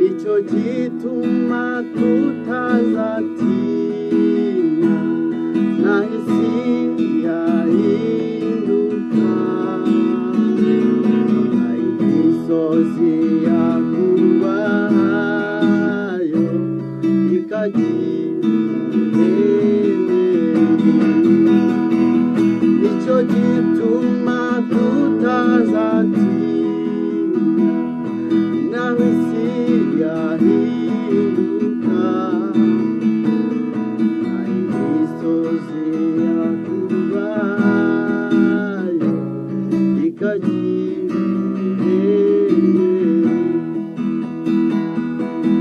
nicyo gituma tutazatinya na isi yahinduka imisozi yakubayo ikagira nicyo gituma tutazatinya naho isi yahinduka imisozi yakubayo ikagira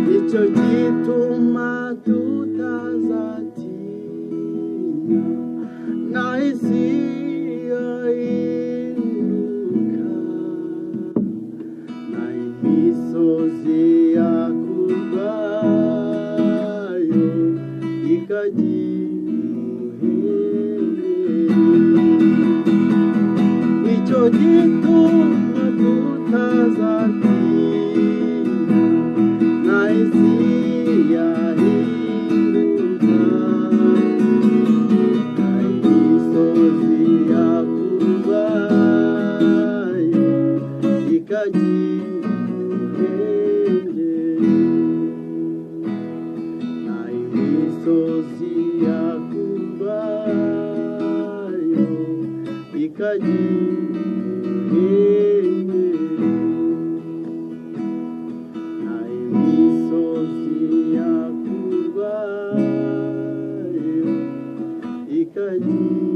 nicyo gituma tutazatinya naho isi yahinduka imisozi yakubayo ikagira nicyo gituma tutazatinya na isi yahinduka imisozi yakubayo ikagira imisozi yakubayo ikagira